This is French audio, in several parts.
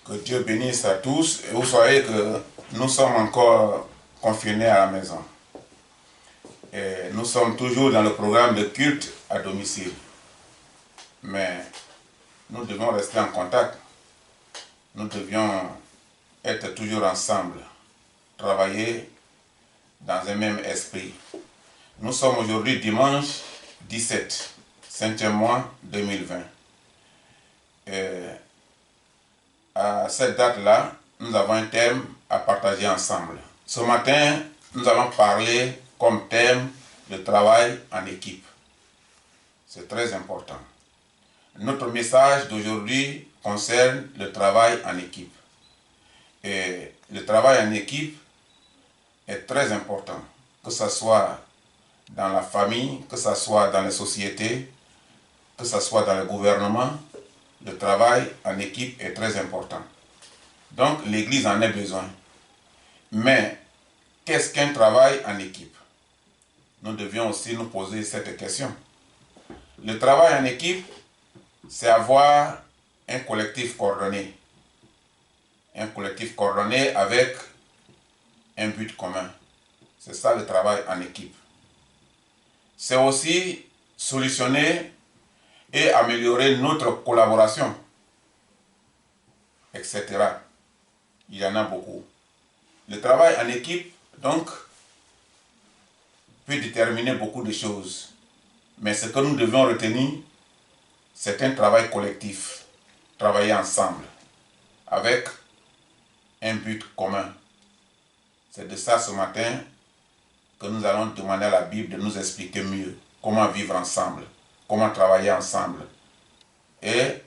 Que Dieu bénisse à tous et vous soyez que nous sommes encore confinés à la maison. Et nous sommes toujours dans le programme de culte à domicile. Mais nous devons rester en contact. Nous devions être toujours ensemble, travailler dans un même esprit. Nous sommes aujourd'hui dimanche 17, 5e mois 2020. Et à cette date-là, nous avons un thème à partager ensemble. Ce matin, nous allons parler comme thème le travail en équipe. C'est très important. Notre message d'aujourd'hui concerne le travail en équipe. Et le travail en équipe est très important, que ce soit dans la famille, que ce soit dans les sociétés, que ce soit dans le gouvernement. Le travail en équipe est très important. Donc l'Église en a besoin. Mais qu'est-ce qu'un travail en équipe? Nous devions aussi nous poser cette question. Le travail en équipe, c'est avoir un collectif coordonné. Un collectif coordonné avec un but commun. C'est ça le travail en équipe. C'est aussi solutionner et améliorer notre collaboration, etc. Il y en a beaucoup. Le travail en équipe, donc, peut déterminer beaucoup de choses. Mais ce que nous devons retenir, c'est un travail collectif. Travailler ensemble, avec un but commun. C'est de ça ce matin que nous allons demander à la Bible de nous expliquer mieux comment vivre ensemble, comment travailler ensemble. Et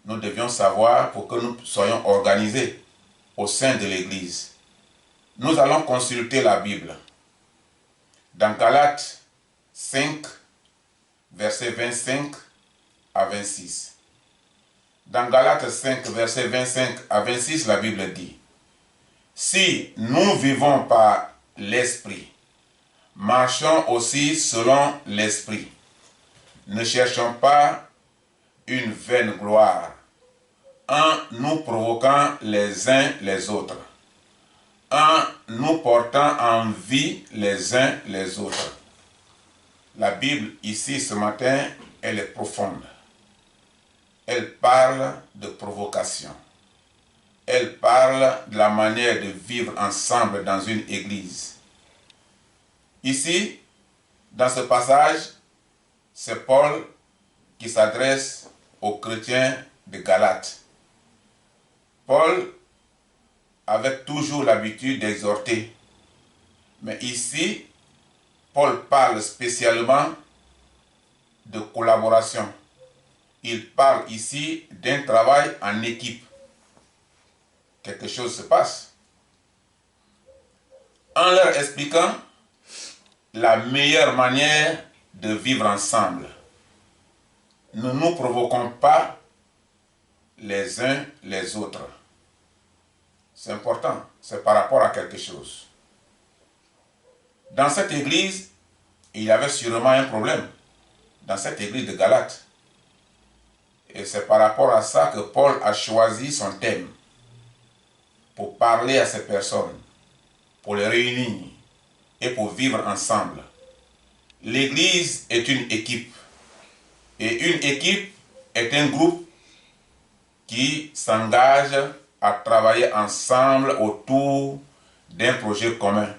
nous devions savoir pour que nous soyons organisés au sein de l'Église. Nous allons consulter la Bible. Dans Galates 5, versets 25 à 26. Dans Galates 5, versets 25 à 26, la Bible dit: si nous vivons par l'Esprit, marchons aussi selon l'Esprit. Ne cherchons pas une vaine gloire, en nous provoquant les uns les autres, en nous portant envie les uns les autres. La Bible ici ce matin, elle est profonde. Elle parle de provocation. Elle parle de la manière de vivre ensemble dans une église. Ici, dans ce passage, c'est Paul qui s'adresse aux chrétiens de Galate. Paul avait toujours l'habitude d'exhorter. Mais ici, Paul parle spécialement de collaboration. Il parle ici d'un travail en équipe. Quelque chose se passe. En leur expliquant la meilleure manière de vivre ensemble. Ne nous provoquons pas les uns les autres. C'est important, c'est par rapport à quelque chose. Dans cette église, il y avait sûrement un problème. Dans cette église de Galate. Et c'est par rapport à ça que Paul a choisi son thème. Pour parler à ces personnes, pour les réunir et pour vivre ensemble. L'église est une équipe. Et une équipe est un groupe qui s'engage à travailler ensemble autour d'un projet commun.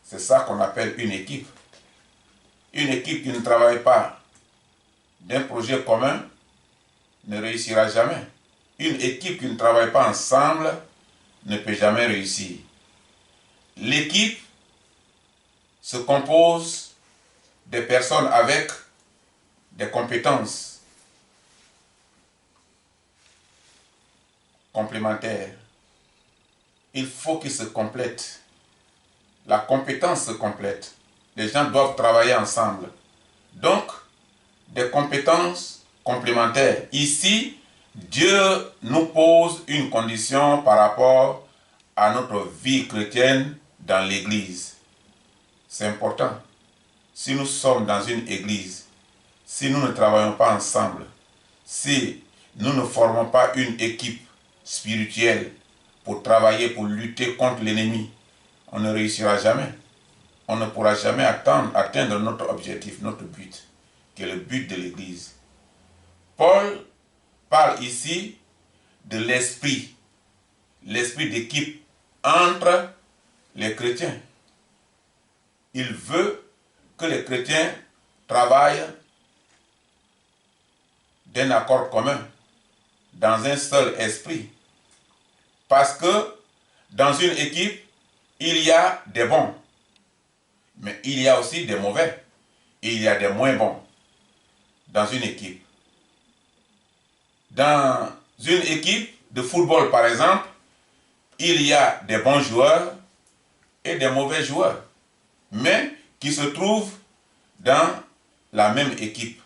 C'est ça qu'on appelle une équipe. Une équipe qui ne travaille pas d'un projet commun ne réussira jamais. Une équipe qui ne travaille pas ensemble ne peut jamais réussir. L'équipe se compose de personnes avec des compétences complémentaires. Il faut qu'ils se complètent. La compétence se complète. Les gens doivent travailler ensemble. Donc, des compétences complémentaires. Ici, Dieu nous pose une condition par rapport à notre vie chrétienne dans l'église. C'est important. Si nous sommes dans une église, si nous ne travaillons pas ensemble, si nous ne formons pas une équipe spirituelle pour travailler, pour lutter contre l'ennemi, on ne réussira jamais. On ne pourra jamais atteindre notre objectif, notre but, qui est le but de l'Église. Paul parle ici de l'esprit d'équipe entre les chrétiens. Il veut que les chrétiens travaillent d'un accord commun, dans un seul esprit. Parce que dans une équipe, il y a des bons, mais il y a aussi des mauvais, et il y a des moins bons dans une équipe. Dans une équipe de football, par exemple, il y a des bons joueurs et des mauvais joueurs, mais qui se trouvent dans la même équipe.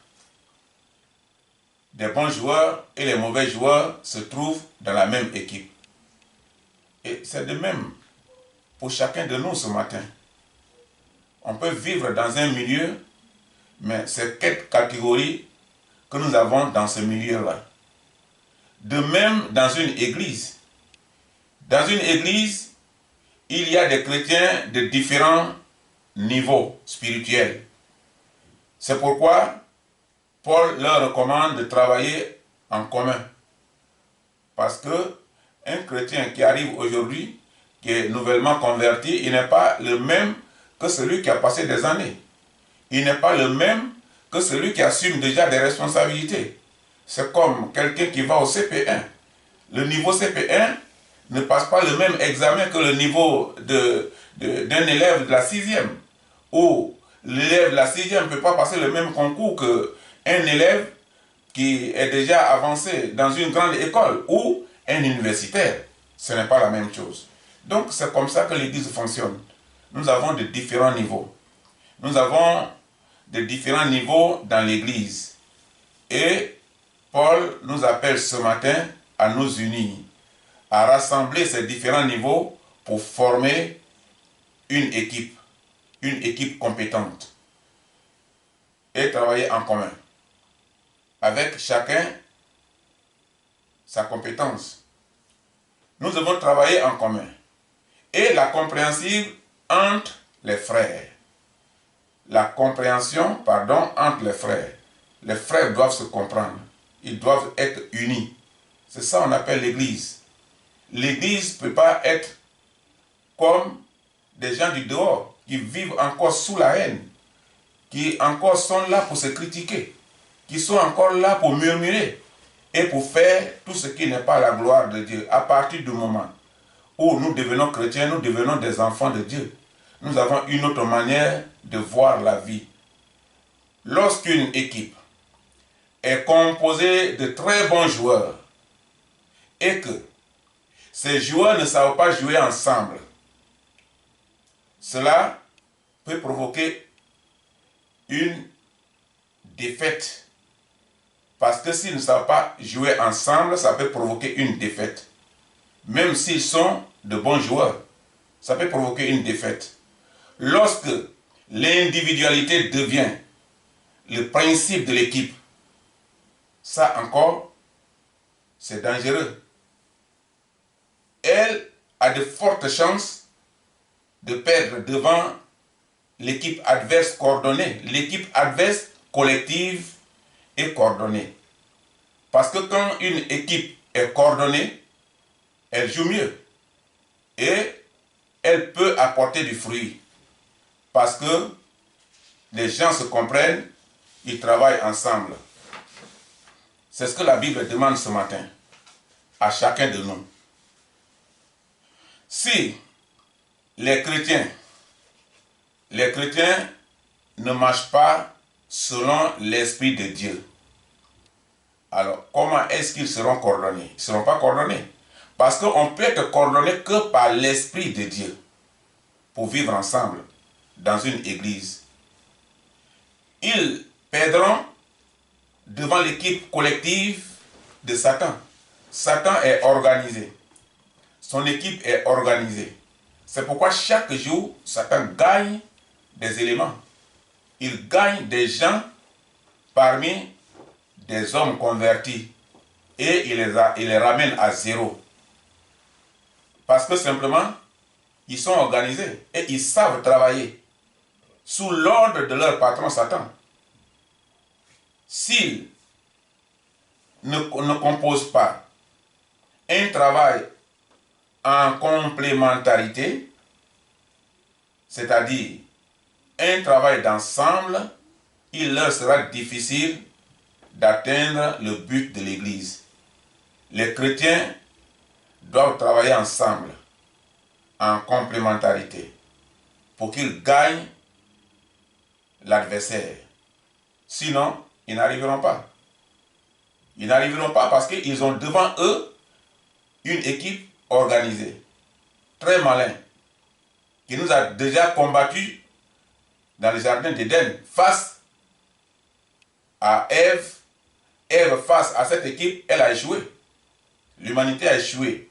Des bons joueurs et les mauvais joueurs se trouvent dans la même équipe. Et c'est de même pour chacun de nous ce matin. On peut vivre dans un milieu, mais c'est quelle catégorie que nous avons dans ce milieu-là. De même dans une église. Dans une église, il y a des chrétiens de différents niveaux spirituels. C'est pourquoi Paul leur recommande de travailler en commun. Parce que un chrétien qui arrive aujourd'hui, qui est nouvellement converti, il n'est pas le même que celui qui a passé des années. Il n'est pas le même que celui qui assume déjà des responsabilités. C'est comme quelqu'un qui va au CP1. Le niveau CP1 ne passe pas le même examen que le niveau d'un élève de la 6e. Ou l'élève de la 6e ne peut pas passer le même concours qu'un élève qui est déjà avancé dans une grande école ou un universitaire. Ce n'est pas la même chose. Donc c'est comme ça que l'Église fonctionne. Nous avons de différents niveaux. Nous avons de différents niveaux dans l'Église. Et Paul nous appelle ce matin à nous unir, à rassembler ces différents niveaux pour former une équipe compétente et travailler en commun, avec chacun sa compétence. Nous devons travailler en commun et la compréhension entre les frères. La compréhension, entre les frères. Les frères doivent se comprendre. Ils doivent être unis. C'est ça qu'on appelle l'Église. L'Église ne peut pas être comme des gens du dehors qui vivent encore sous la haine, qui encore sont là pour se critiquer, qui sont encore là pour murmurer et pour faire tout ce qui n'est pas la gloire de Dieu. À partir du moment où nous devenons chrétiens, nous devenons des enfants de Dieu. Nous avons une autre manière de voir la vie. Lorsqu'une équipe est composée de très bons joueurs et que ces joueurs ne savent pas jouer ensemble, cela peut provoquer une défaite. Parce que s'ils ne savent pas jouer ensemble, ça peut provoquer une défaite. Même s'ils sont de bons joueurs, ça peut provoquer une défaite. Lorsque l'individualité devient le principe de l'équipe, ça encore, c'est dangereux. Elle a de fortes chances de perdre devant l'équipe adverse coordonnée, l'équipe adverse collective et coordonnée. Parce que quand une équipe est coordonnée, elle joue mieux et elle peut apporter du fruit. Parce que les gens se comprennent, ils travaillent ensemble. C'est ce que la Bible demande ce matin à chacun de nous. Si les chrétiens ne marchent pas selon l'Esprit de Dieu, alors comment est-ce qu'ils seront coordonnés? Ils ne seront pas coordonnés. Parce qu'on peut être coordonné que par l'Esprit de Dieu pour vivre ensemble dans une église. Ils perdront devant l'équipe collective de Satan. Satan est organisé. Son équipe est organisée. C'est pourquoi chaque jour, Satan gagne des éléments. Il gagne des gens parmi des hommes convertis et il les ramène à zéro. Parce que simplement, ils sont organisés et ils savent travailler sous l'ordre de leur patron Satan. S'ils ne composent pas un travail en complémentarité, c'est-à-dire un travail d'ensemble, il leur sera difficile d'atteindre le but de l'Église. Les chrétiens doivent travailler ensemble, en complémentarité, pour qu'ils gagnent l'adversaire. Sinon, ils n'arriveront pas. Ils n'arriveront pas parce qu'ils ont devant eux une équipe organisée, très malin, qui nous a déjà combattus dans le jardin d'Éden face à Ève. Ève, face à cette équipe, elle a échoué. L'humanité a échoué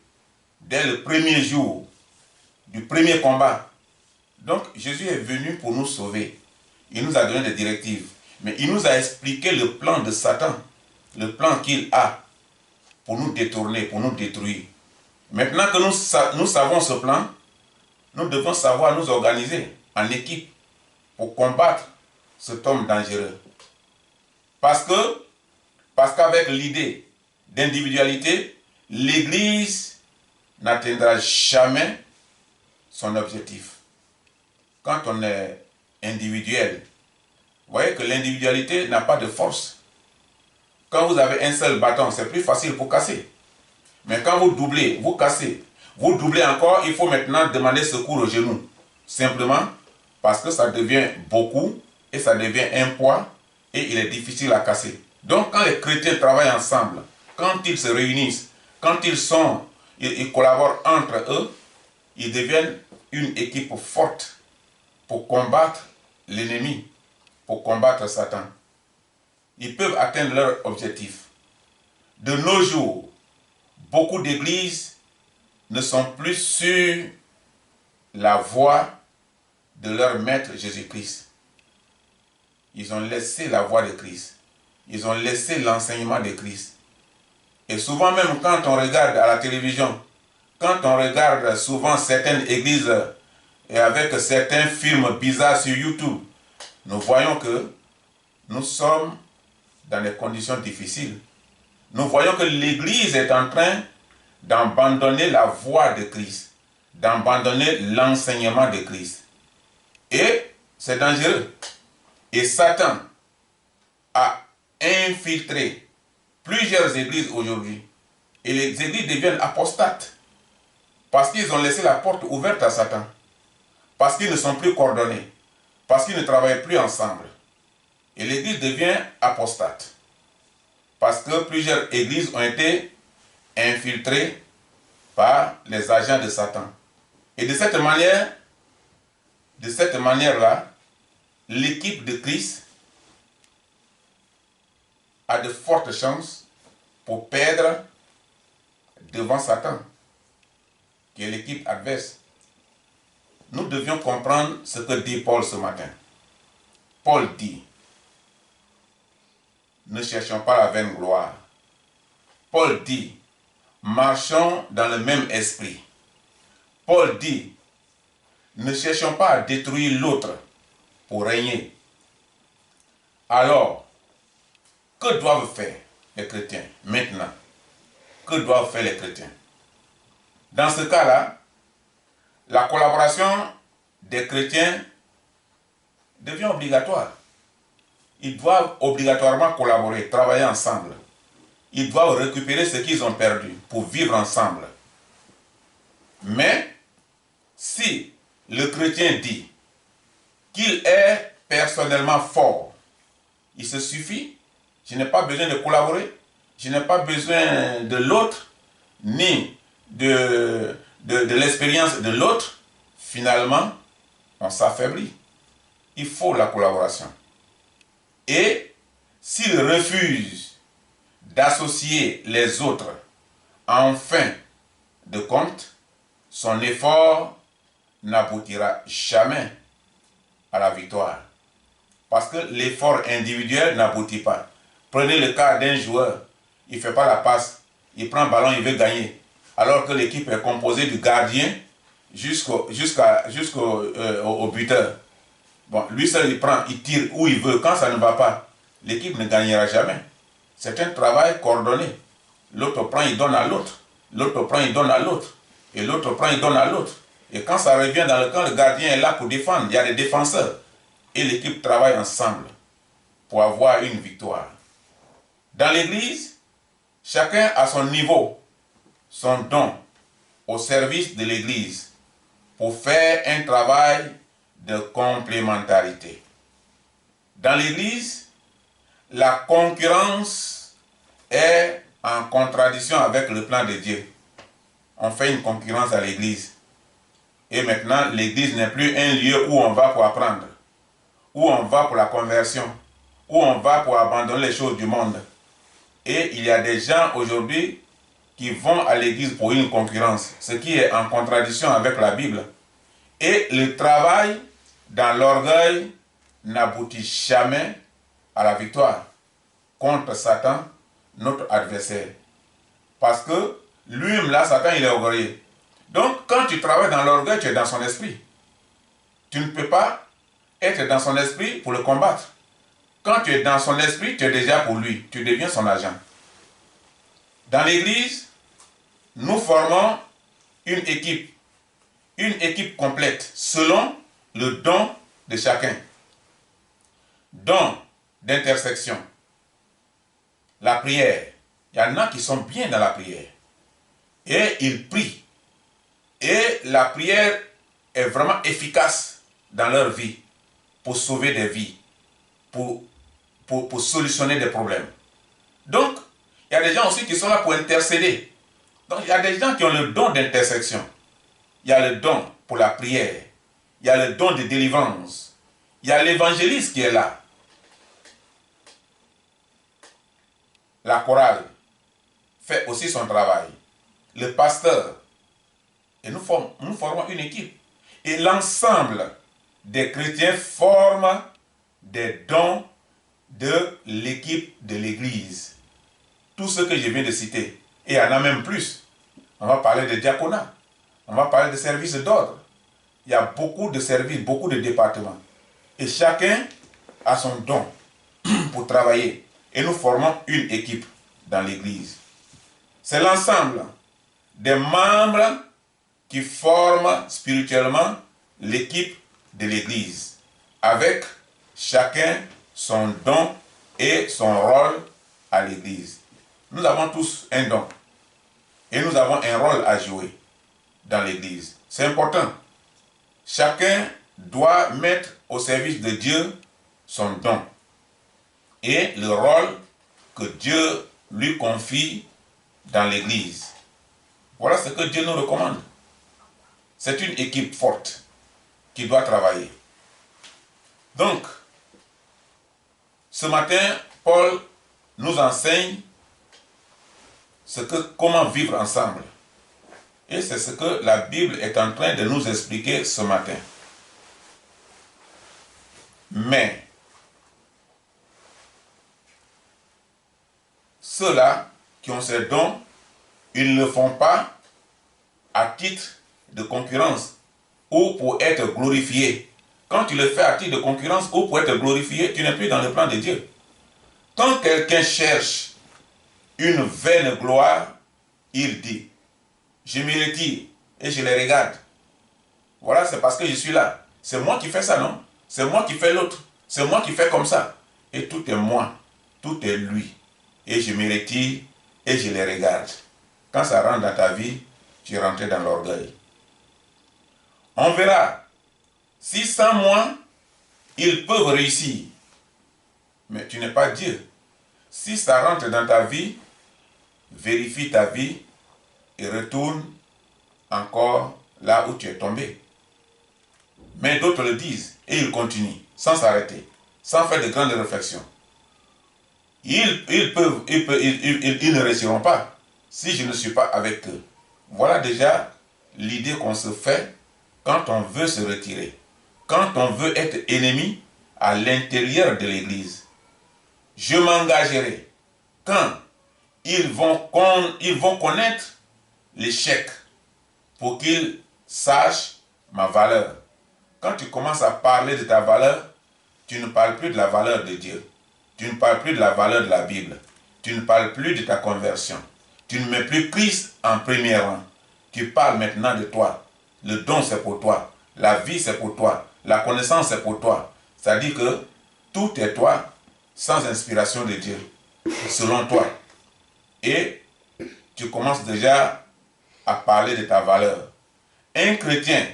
dès le premier jour du premier combat. Donc Jésus est venu pour nous sauver. Il nous a donné des directives. Mais il nous a expliqué le plan de Satan, le plan qu'il a pour nous détourner, pour nous détruire. Maintenant que nous savons ce plan, nous devons savoir nous organiser en équipe pour combattre cet homme dangereux. Parce qu'avec l'idée d'individualité, l'Église n'atteindra jamais son objectif. Quand on est individuel, vous voyez que l'individualité n'a pas de force. Quand vous avez un seul bâton, c'est plus facile pour casser. Mais quand vous doublez, vous cassez. Vous doublez encore, il faut maintenant demander secours au genou. Simplement parce que ça devient beaucoup et ça devient un poids et il est difficile à casser. Donc quand les chrétiens travaillent ensemble, quand ils se réunissent, quand ils collaborent entre eux, ils deviennent une équipe forte pour combattre l'ennemi, pour combattre Satan. Ils peuvent atteindre leur objectif. De nos jours, beaucoup d'églises ne sont plus sur la voie de leur maître Jésus-Christ. Ils ont laissé la voie de Christ. Ils ont laissé l'enseignement de Christ. Et souvent même quand on regarde à la télévision, quand on regarde souvent certaines églises et avec certains films bizarres sur YouTube, nous voyons que nous sommes dans des conditions difficiles. Nous voyons que l'Église est en train d'abandonner la voie de Christ, d'abandonner l'enseignement de Christ. Et c'est dangereux. Et Satan a infiltré plusieurs églises aujourd'hui. Et les églises deviennent apostates. Parce qu'ils ont laissé la porte ouverte à Satan. Parce qu'ils ne sont plus coordonnés. Parce qu'ils ne travaillent plus ensemble. Et l'église devient apostate. Parce que plusieurs églises ont été infiltrées par les agents de Satan. Et de cette manière-là, l'équipe de Christ a de fortes chances pour perdre devant Satan, qui est l'équipe adverse. Nous devions comprendre ce que dit Paul ce matin. Paul dit, ne cherchons pas la vaine gloire. Paul dit, marchons dans le même esprit. Paul dit, ne cherchons pas à détruire l'autre pour régner. Alors, que doivent faire les chrétiens maintenant? Que doivent faire les chrétiens? Dans ce cas-là, la collaboration des chrétiens devient obligatoire. Ils doivent obligatoirement collaborer, travailler ensemble. Ils doivent récupérer ce qu'ils ont perdu pour vivre ensemble. Mais, si le chrétien dit qu'il est personnellement fort, il se suffit, je n'ai pas besoin de collaborer, je n'ai pas besoin de l'autre, ni de l'expérience de l'autre, finalement, on s'affaiblit. Il faut la collaboration. Et s'il refuse d'associer les autres en fin de compte, son effort n'aboutira jamais à la victoire. Parce que l'effort individuel n'aboutit pas. Prenez le cas d'un joueur, il ne fait pas la passe, il prend le ballon, il veut gagner. alors que l'équipe est composée du gardien jusqu'au buteur. Bon, lui seul, il prend, il tire où il veut. Quand ça ne va pas, l'équipe ne gagnera jamais. C'est un travail coordonné. L'autre prend, il donne à l'autre. L'autre prend, il donne à l'autre. Et l'autre prend, il donne à l'autre. Et quand ça revient dans le camp, le gardien est là pour défendre. Il y a des défenseurs. Et l'équipe travaille ensemble pour avoir une victoire. Dans l'église, chacun a son niveau, son don au service de l'église pour faire un travail de complémentarité. Dans l'église, la concurrence est en contradiction avec le plan de Dieu. On fait une concurrence à l'église. Et maintenant, l'église n'est plus un lieu où on va pour apprendre, où on va pour la conversion, où on va pour abandonner les choses du monde. Et il y a des gens aujourd'hui qui vont à l'église pour une concurrence, ce qui est en contradiction avec la Bible. Et le travail dans l'orgueil n'aboutit jamais à la victoire contre Satan, notre adversaire. Parce que lui-même là, Satan, il est orgueilleux. Donc, quand tu travailles dans l'orgueil, tu es dans son esprit. Tu ne peux pas être dans son esprit pour le combattre. Quand tu es dans son esprit, tu es déjà pour lui. Tu deviens son agent. Dans l'église, nous formons une équipe complète, selon le don de chacun. Don d'intersection. La prière. Il y en a qui sont bien dans la prière. Et ils prient. Et la prière est vraiment efficace dans leur vie pour sauver des vies, pour solutionner des problèmes. Donc, il y a des gens aussi qui sont là pour intercéder. Donc, il y a des gens qui ont le don d'intersection. Il y a le don pour la prière. Il y a le don de délivrance. Il y a l'évangéliste qui est là. La chorale fait aussi son travail. Le pasteur. Et nous formons une équipe. Et l'ensemble des chrétiens forment des dons de l'équipe de l'église. Tout ce que je viens de citer. Et il y en a même plus. On va parler de diaconat. On va parler de services d'ordre. Il y a beaucoup de services, beaucoup de départements. Et chacun a son don pour travailler. Et nous formons une équipe dans l'église. C'est l'ensemble des membres qui forment spirituellement l'équipe de l'église, avec chacun son don et son rôle à l'église. Nous avons tous un don et nous avons un rôle à jouer dans l'église. C'est important. Chacun doit mettre au service de Dieu son don et le rôle que Dieu lui confie dans l'église. Voilà ce que Dieu nous recommande. C'est une équipe forte qui doit travailler. Donc, ce matin, Paul nous enseigne comment vivre ensemble. Et c'est ce que la Bible est en train de nous expliquer ce matin. Mais, ceux-là qui ont ces dons, ils ne le font pas à titre de concurrence ou pour être glorifié. Quand tu le fais à titre de concurrence ou pour être glorifié, tu n'es plus dans le plan de Dieu. Quand quelqu'un cherche une vaine gloire, il dit, je me retire et je les regarde. Voilà, c'est parce que je suis là. C'est moi qui fais ça, non? C'est moi qui fais l'autre. C'est moi qui fais comme ça. Et tout est moi. Tout est lui. Et je me retire et je les regarde. Quand ça rentre dans ta vie, tu es rentré dans l'orgueil. On verra. Si sans moi, ils peuvent réussir. Mais tu n'es pas Dieu. Si ça rentre dans ta vie, vérifie ta vie et retourne encore là où tu es tombé. Mais d'autres le disent et ils continuent sans s'arrêter, sans faire de grandes réflexions. Ils ne réussiront pas si je ne suis pas avec eux. Voilà déjà l'idée qu'on se fait quand on veut se retirer, quand on veut être ennemi à l'intérieur de l'Église. Je m'engagerai quand ils vont connaître l'échec pour qu'il sache ma valeur. Quand tu commences à parler de ta valeur, tu ne parles plus de la valeur de Dieu. Tu ne parles plus de la valeur de la Bible. Tu ne parles plus de ta conversion. Tu ne mets plus Christ en premier rang. Tu parles maintenant de toi. Le don, c'est pour toi. La vie, c'est pour toi. La connaissance, c'est pour toi. C'est-à-dire que tout est toi, sans inspiration de Dieu, selon toi. Et tu commences déjà à parler de ta valeur. Un chrétien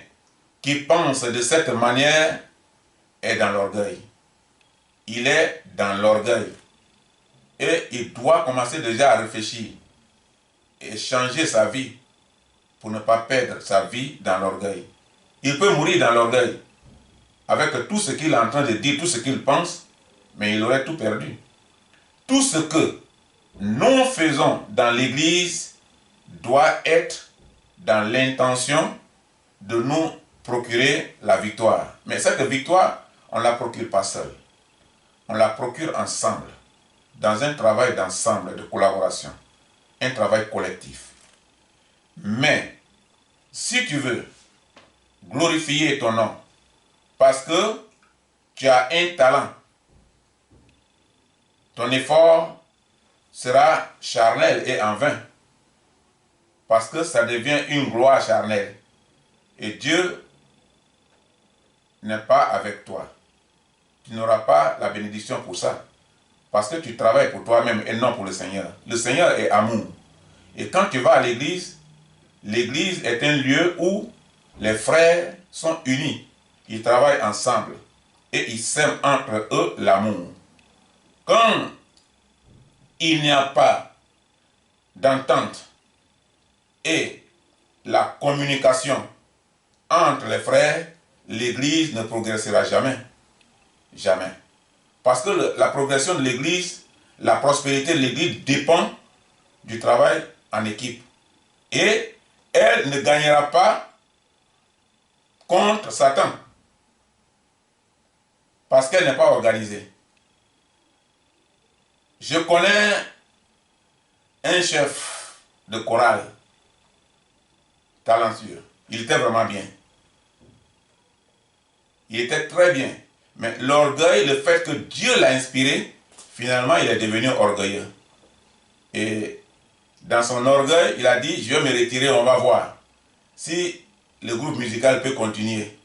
qui pense de cette manière est dans l'orgueil. Il est dans l'orgueil. Et il doit commencer déjà à réfléchir et changer sa vie pour ne pas perdre sa vie dans l'orgueil. Il peut mourir dans l'orgueil avec tout ce qu'il est en train de dire, tout ce qu'il pense, mais il aurait tout perdu. Tout ce que nous faisons dans l'Église doit être dans l'intention de nous procurer la victoire. Mais cette victoire, on ne la procure pas seule. On la procure ensemble, dans un travail d'ensemble, de collaboration, un travail collectif. Mais, si tu veux glorifier ton nom, parce que tu as un talent, ton effort sera charnel et en vain, parce que ça devient une gloire charnelle. Et Dieu n'est pas avec toi. Tu n'auras pas la bénédiction pour ça. Parce que tu travailles pour toi-même et non pour le Seigneur. Le Seigneur est amour. Et quand tu vas à l'église est un lieu où les frères sont unis. Ils travaillent ensemble. Et ils sèment entre eux l'amour. Quand il n'y a pas d'entente et la communication entre les frères, l'église ne progressera jamais. Jamais. Parce que la progression de l'église, la prospérité de l'église dépend du travail en équipe. Et elle ne gagnera pas contre Satan. Parce qu'elle n'est pas organisée. Je connais un chef de chorale talentueux. Il était vraiment bien. Il était très bien. Mais l'orgueil, le fait que Dieu l'a inspiré, finalement, il est devenu orgueilleux. Et dans son orgueil, il a dit, je vais me retirer, on va voir si le groupe musical peut continuer.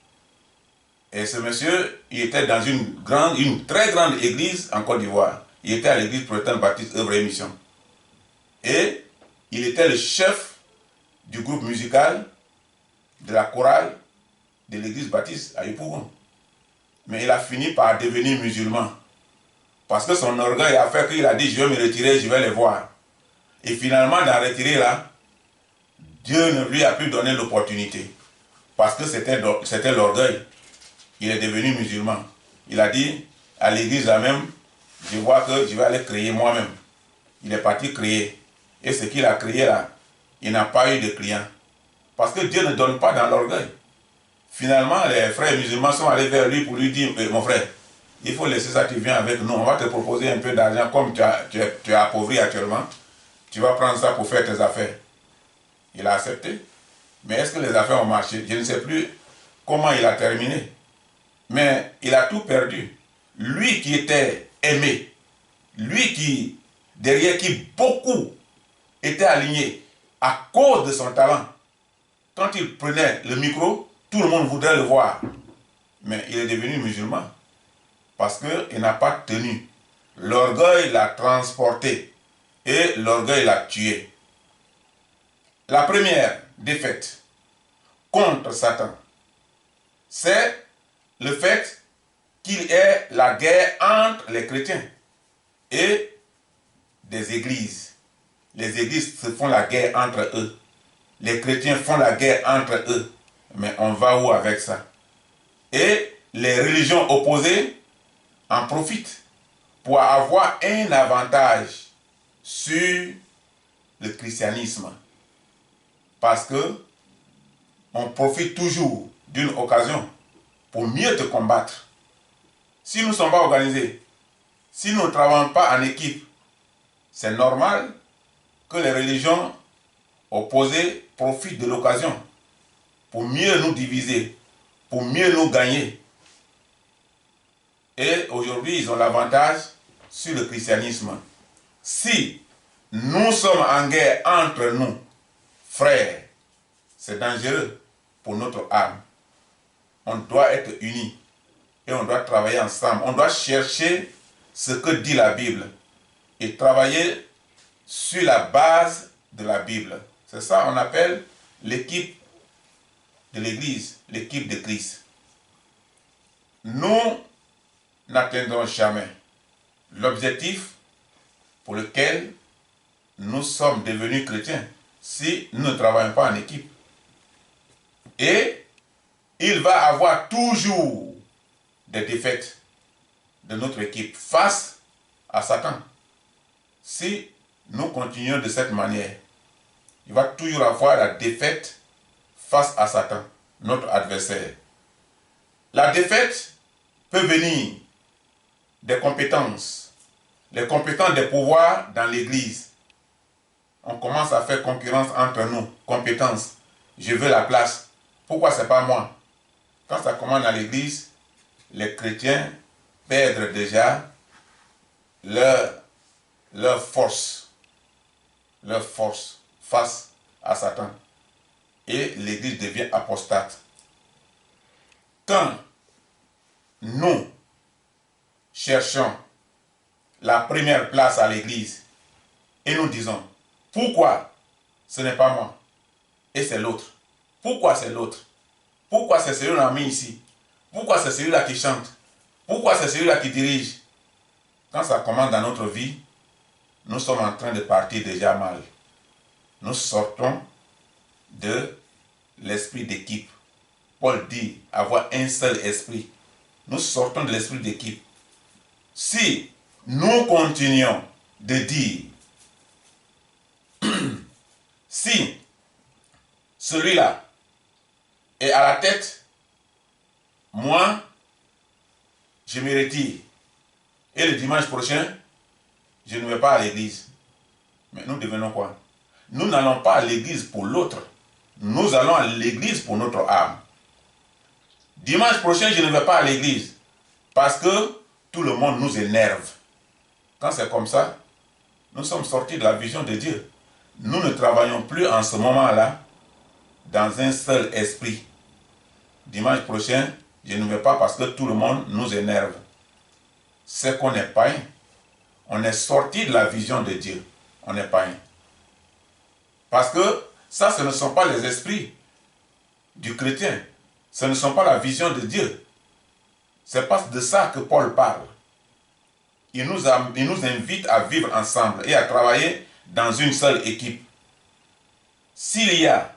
Et ce monsieur, il était dans une très grande église en Côte d'Ivoire. Il était à l'église protestante baptiste œuvre et mission. Et il était le chef du groupe musical de la chorale de l'église baptiste à Yopougon. Mais il a fini par devenir musulman. Parce que son orgueil a fait qu'il a dit, je vais me retirer, je vais les voir. Et finalement, dans retirer là, Dieu ne lui a plus donné l'opportunité. Parce que c'était l'orgueil. Il est devenu musulman. Il a dit, à l'église là même, je vois que je vais aller créer moi-même. Il est parti créer. Et ce qu'il a créé là, il n'a pas eu de clients. Parce que Dieu ne donne pas dans l'orgueil. Finalement, les frères musulmans sont allés vers lui pour lui dire, mon frère, il faut laisser ça, tu viens avec nous, on va te proposer un peu d'argent, comme tu es appauvri actuellement, tu vas prendre ça pour faire tes affaires. Il a accepté. Mais est-ce que les affaires ont marché? Je ne sais plus comment il a terminé. Mais il a tout perdu. Lui qui était aimé, lui qui, derrière qui beaucoup étaient alignés à cause de son talent, quand il prenait le micro, tout le monde voudrait le voir. Mais il est devenu musulman. Parce qu'il n'a pas tenu. L'orgueil l'a transporté. Et l'orgueil l'a tué. La première défaite contre Satan, c'est le fait qu'il y ait la guerre entre les chrétiens et des églises. Les églises se font la guerre entre eux. Les chrétiens font la guerre entre eux. Mais on va où avec ça? Et les religions opposées en profitent pour avoir un avantage sur le christianisme. Parce que on profite toujours d'une occasion pour mieux te combattre. Si nous ne sommes pas organisés, si nous ne travaillons pas en équipe, c'est normal que les religions opposés profitent de l'occasion pour mieux nous diviser, pour mieux nous gagner. Et aujourd'hui, ils ont l'avantage sur le christianisme. Si nous sommes en guerre entre nous, frères, c'est dangereux pour notre âme. On doit être unis et on doit travailler ensemble. On doit chercher ce que dit la Bible et travailler sur la base de la Bible. C'est ça qu'on appelle l'équipe de l'Église, l'équipe de Christ. Nous n'atteindrons jamais l'objectif pour lequel nous sommes devenus chrétiens si nous ne travaillons pas en équipe. Et il va avoir toujours des défaites de notre équipe face à Satan. Si nous continuons de cette manière, il va toujours avoir la défaite face à Satan, notre adversaire. La défaite peut venir des compétences, les compétences des pouvoirs dans l'Église. On commence à faire concurrence entre nous, compétences. Je veux la place. Pourquoi ce n'est pas moi? Quand ça commence dans l'Église, les chrétiens perdent déjà leur force face à Satan. Et l'Église devient apostate. Quand nous cherchons la première place à l'Église et nous disons, pourquoi ce n'est pas moi et c'est l'autre? Pourquoi c'est l'autre? Pourquoi c'est celui-là mis ici? Pourquoi c'est celui-là qui chante? Pourquoi c'est celui-là qui dirige? Quand ça commence dans notre vie, nous sommes en train de partir déjà mal. Nous sortons de l'esprit d'équipe. Paul dit avoir un seul esprit. Nous sortons de l'esprit d'équipe. Si nous continuons de dire, si celui-là est à la tête, moi, je me retire. Et le dimanche prochain, je ne vais pas à l'église. Mais nous devenons quoi? Nous n'allons pas à l'église pour l'autre. Nous allons à l'église pour notre âme. Dimanche prochain, je ne vais pas à l'église parce que tout le monde nous énerve. Quand c'est comme ça, nous sommes sortis de la vision de Dieu. Nous ne travaillons plus en ce moment-là dans un seul esprit. Dimanche prochain, je ne vais pas parce que tout le monde nous énerve. C'est qu'on est païen. On est sorti de la vision de Dieu. On est païen. Parce que ça, ce ne sont pas les esprits du chrétien. Ce ne sont pas la vision de Dieu. C'est pas de ça que Paul parle. Il nous invite à vivre ensemble et à travailler dans une seule équipe. S'il y a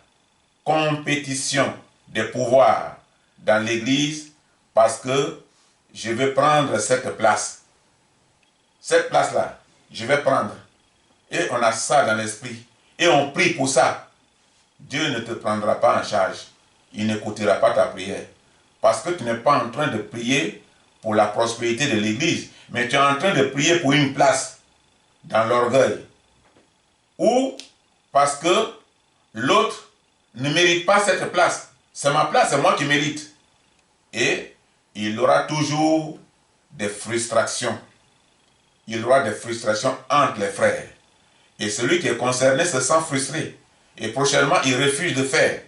compétition des pouvoirs dans l'Église parce que je vais prendre cette place. Cette place-là, je vais prendre. Et on a ça dans l'esprit. Et on prie pour ça. Dieu ne te prendra pas en charge. Il n'écoutera pas ta prière. Parce que tu n'es pas en train de prier pour la prospérité de l'Église, mais tu es en train de prier pour une place dans l'orgueil. Ou parce que l'autre ne mérite pas cette place. C'est ma place, c'est moi qui mérite. Et il aura toujours des frustrations. Il y aura des frustrations entre les frères. Et celui qui est concerné se sent frustré. Et prochainement, il refuse de faire.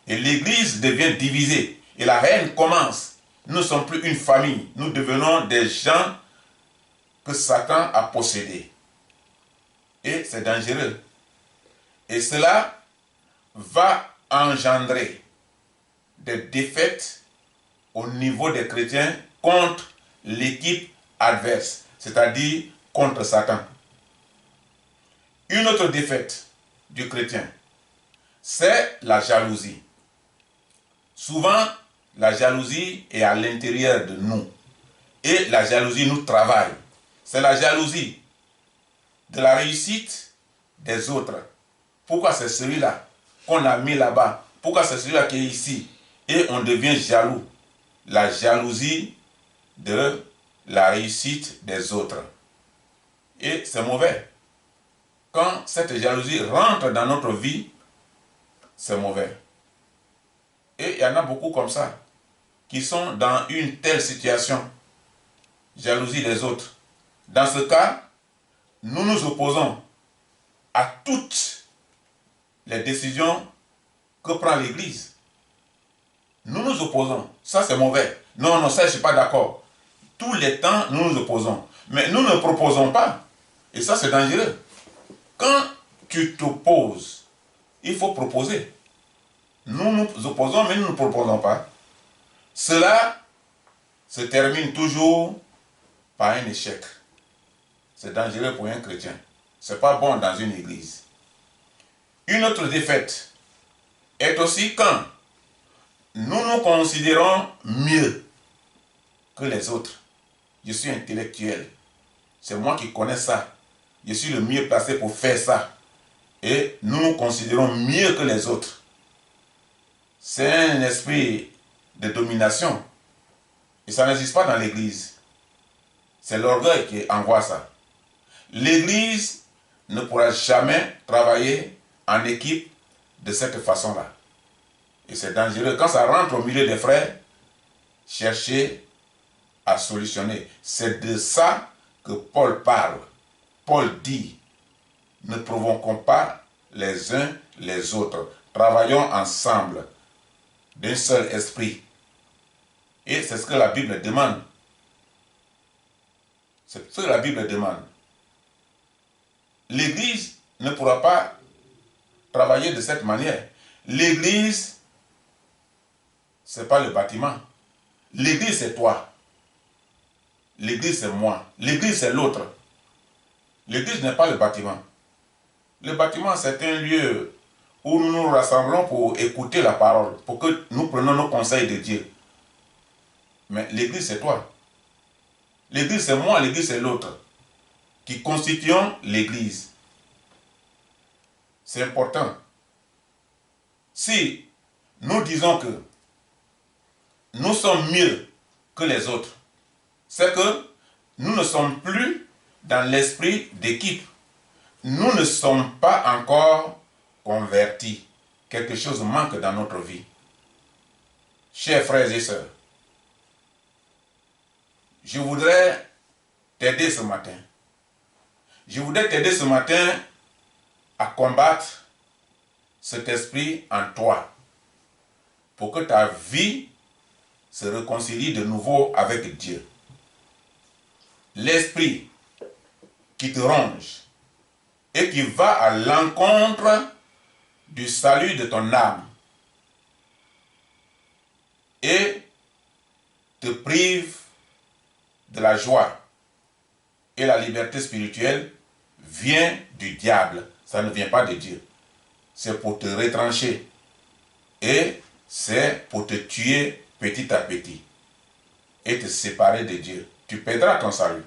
Et l'Église devient divisée. Et la haine commence. Nous ne sommes plus une famille. Nous devenons des gens que Satan a possédés. Et c'est dangereux. Et cela va engendrer des défaites au niveau des chrétiens contre l'équipe adverse, c'est-à-dire contre Satan. Une autre défaite du chrétien, c'est la jalousie. Souvent, la jalousie est à l'intérieur de nous. Et la jalousie nous travaille. C'est la jalousie de la réussite des autres. Pourquoi c'est celui-là qu'on a mis là-bas? Pourquoi c'est celui-là qui est ici? Et on devient jaloux. La jalousie de la réussite des autres. Et c'est mauvais. Quand cette jalousie rentre dans notre vie, c'est mauvais. Et il y en a beaucoup comme ça, qui sont dans une telle situation, jalousie des autres. Dans ce cas, nous nous opposons à toutes les décisions que prend l'Église. Nous nous opposons. Ça, c'est mauvais. Non, non, ça, je ne suis pas d'accord. Tous les temps, nous nous opposons. Mais nous ne proposons pas. Et ça, c'est dangereux. Quand tu t'opposes, il faut proposer. Nous nous opposons, mais nous ne proposons pas. Cela se termine toujours par un échec. C'est dangereux pour un chrétien. Ce n'est pas bon dans une église. Une autre défaite est aussi quand nous nous considérons mieux que les autres. Je suis intellectuel. C'est moi qui connais ça. Je suis le mieux placé pour faire ça. Et nous nous considérons mieux que les autres. C'est un esprit de domination. Et ça n'existe pas dans l'église. C'est l'orgueil qui envoie ça. L'église ne pourra jamais travailler en équipe de cette façon-là. Et c'est dangereux. Quand ça rentre au milieu des frères, cherchez à solutionner. C'est de ça que Paul parle. Paul dit, ne provoquons pas les uns les autres. Travaillons ensemble d'un seul esprit. Et c'est ce que la Bible demande. C'est ce que la Bible demande. L'Église ne pourra pas travailler de cette manière. L'Église, ce n'est pas le bâtiment. L'Église, c'est toi. L'Église, c'est moi. L'Église, c'est l'autre. L'Église n'est pas le bâtiment. Le bâtiment, c'est un lieu où nous nous rassemblons pour écouter la parole, pour que nous prenions nos conseils de Dieu. Mais l'Église, c'est toi. L'Église, c'est moi, l'Église, c'est l'autre, qui constituons l'Église. C'est important. Si nous disons que nous sommes mieux que les autres, c'est que nous ne sommes plus dans l'esprit d'équipe. Nous ne sommes pas encore convertis. Quelque chose manque dans notre vie. Chers frères et sœurs, je voudrais t'aider ce matin. Je voudrais t'aider ce matin à combattre cet esprit en toi pour que ta vie se réconcilie de nouveau avec Dieu. L'esprit qui te ronge et qui va à l'encontre du salut de ton âme et te prive de la joie et la liberté spirituelle vient du diable. Ça ne vient pas de Dieu. C'est pour te retrancher et c'est pour te tuer petit à petit et te séparer de Dieu. Tu perdras ton salut.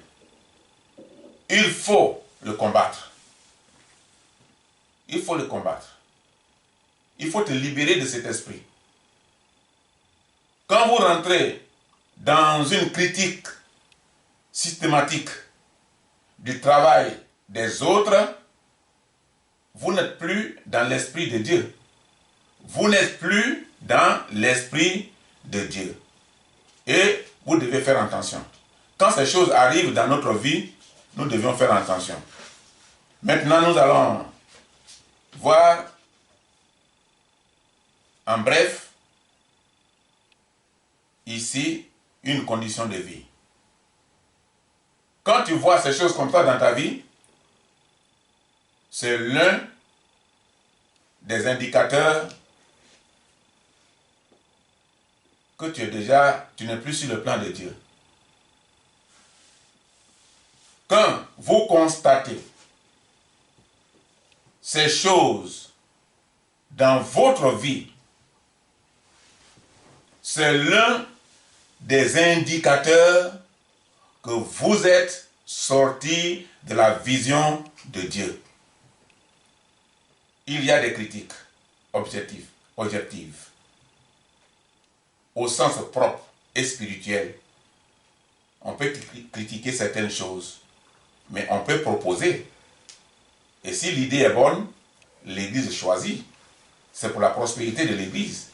Il faut le combattre. Il faut le combattre. Il faut te libérer de cet esprit. Quand vous rentrez dans une critique systématique du travail des autres, vous n'êtes plus dans l'esprit de Dieu. Vous n'êtes plus dans l'esprit de Dieu. Et vous devez faire attention. Quand ces choses arrivent dans notre vie, nous devions faire attention. Maintenant, nous allons voir en bref ici une condition de vie. Quand tu vois ces choses comme ça dans ta vie, c'est l'un des indicateurs que tu n'es plus sur le plan de Dieu. Quand vous constatez ces choses dans votre vie, c'est l'un des indicateurs que vous êtes sorti de la vision de Dieu. Il y a des critiques objectives, au sens propre et spirituel. On peut critiquer certaines choses, mais on peut proposer. Et si l'idée est bonne, l'Église choisit. c'est pour la prospérité de l'Église.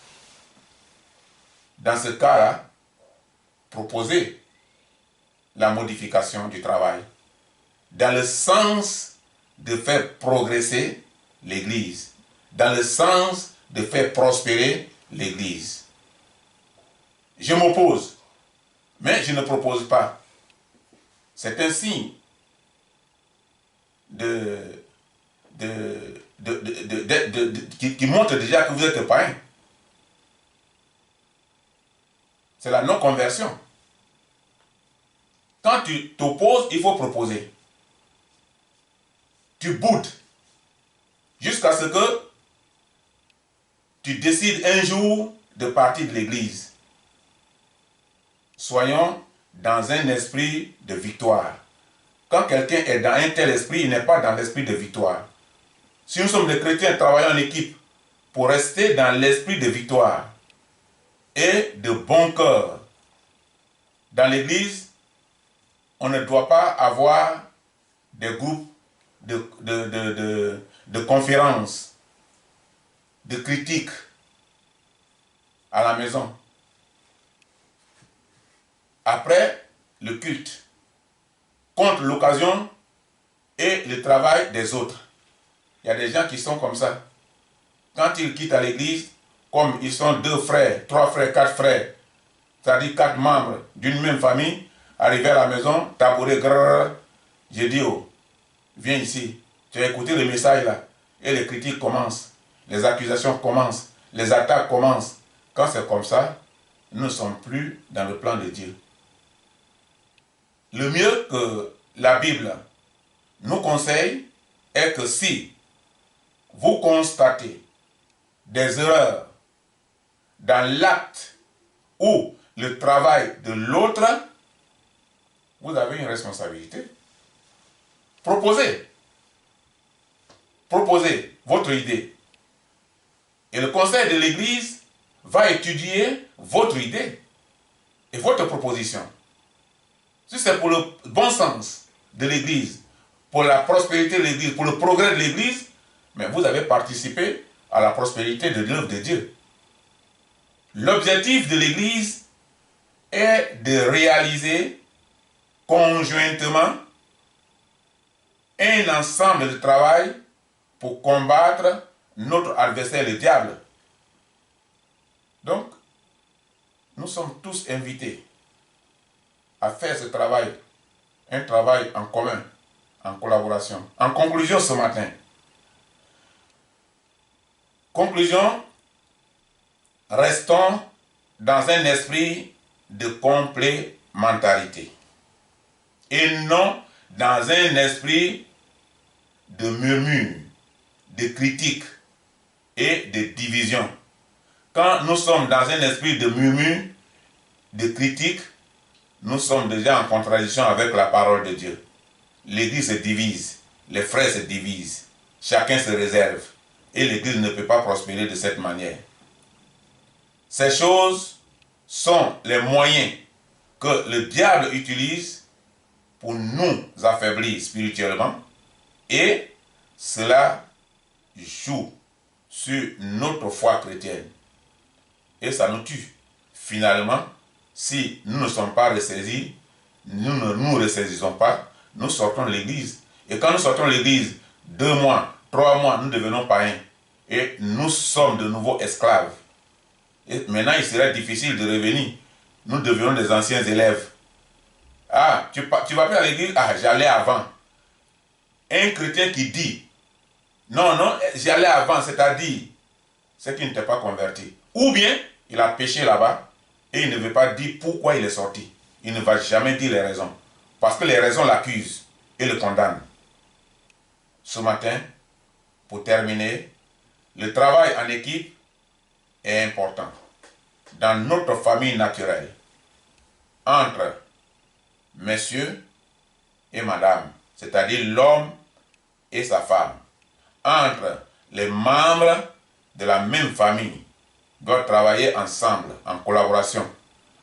Dans ce cas-là, proposer la modification du travail dans le sens de faire progresser l'Église, dans le sens de faire prospérer l'Église. Je m'oppose, mais je ne propose pas. C'est un signe qui montre déjà que vous êtes païen. C'est la non-conversion. Quand tu t'opposes, il faut proposer. Tu boudes jusqu'à ce que tu décides un jour de partir de l'Église. Soyons dans un esprit de victoire. Quand quelqu'un est dans un tel esprit, il n'est pas dans l'esprit de victoire. Si nous sommes des chrétiens travaillant en équipe pour rester dans l'esprit de victoire et de bon cœur, dans l'Église, on ne doit pas avoir des groupes de conférences, de critiques à la maison. Après le culte, contre l'occasion et le travail des autres. Il y a des gens qui sont comme ça. Quand ils quittent à l'église, comme ils sont 2 frères, 3 frères, 4 frères, c'est-à-dire 4 membres d'une même famille, arrivés à la maison, tabouret, grrr, j'ai dit, oh, viens ici, tu as écouté le message là, et les critiques commencent, les accusations commencent, les attaques commencent. Quand c'est comme ça, nous ne sommes plus dans le plan de Dieu. Le mieux que la Bible nous conseille est que si vous constatez des erreurs dans l'acte ou le travail de l'autre, vous avez une responsabilité. Proposez votre idée. Et le conseil de l'Église va étudier votre idée et votre proposition. Si c'est pour le bon sens de l'Église, pour la prospérité de l'Église, pour le progrès de l'Église, mais vous avez participé à la prospérité de l'œuvre de Dieu. L'objectif de l'Église est de réaliser conjointement un ensemble de travail pour combattre notre adversaire, le diable. Donc, nous sommes tous invités à faire ce travail, un travail en commun, en collaboration. En conclusion ce matin, restons dans un esprit de complémentarité et non dans un esprit de murmure, de critique et de division. Quand nous sommes dans un esprit de murmure, de critique, nous sommes déjà en contradiction avec la parole de Dieu. L'Église se divise, les frères se divisent, chacun se réserve et l'Église ne peut pas prospérer de cette manière. Ces choses sont les moyens que le diable utilise pour nous affaiblir spirituellement et cela joue sur notre foi chrétienne et ça nous tue. Finalement, si nous ne sommes pas ressaisis, nous ne nous ressaisissons pas, nous sortons de l'église. Et quand nous sortons de l'église, 2 mois, 3 mois, nous devenons païens. Et nous sommes de nouveau esclaves. Et maintenant, il serait difficile de revenir. Nous devenons des anciens élèves. Ah, tu vas plus à l'église? Ah, j'allais avant. Un chrétien qui dit, non, j'allais avant, c'est-à-dire, c'est qu'il ne t'est pas converti. Ou bien, il a péché là-bas et il ne veut pas dire pourquoi il est sorti. Il ne va jamais dire les raisons. Parce que les raisons l'accusent et le condamnent. Ce matin, pour terminer, le travail en équipe est important. Dans notre famille naturelle, entre messieurs et madame, c'est-à-dire l'homme et sa femme, entre les membres de la même famille, doivent travailler ensemble, en collaboration,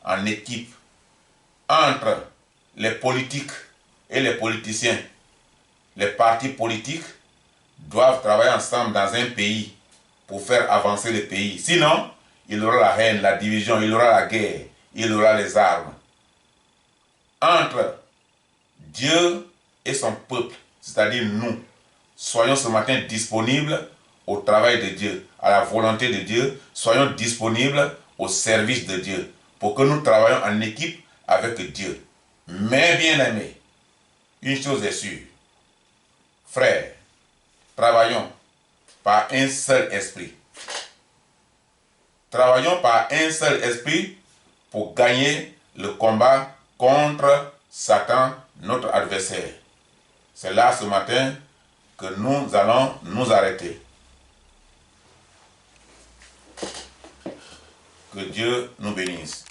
en équipe, entre les politiques et les politiciens. Les partis politiques doivent travailler ensemble dans un pays pour faire avancer le pays. Sinon, il aura la haine, la division, il aura la guerre, il aura les armes. Entre Dieu et son peuple, c'est-à-dire nous, soyons ce matin disponibles au travail de Dieu, à la volonté de Dieu, soyons disponibles au service de Dieu, pour que nous travaillions en équipe avec Dieu. Mais bien aimés, une chose est sûre, frères, travaillons par un seul esprit. Travaillons par un seul esprit pour gagner le combat contre Satan, notre adversaire. C'est là ce matin que nous allons nous arrêter. Que Dieu nous bénisse.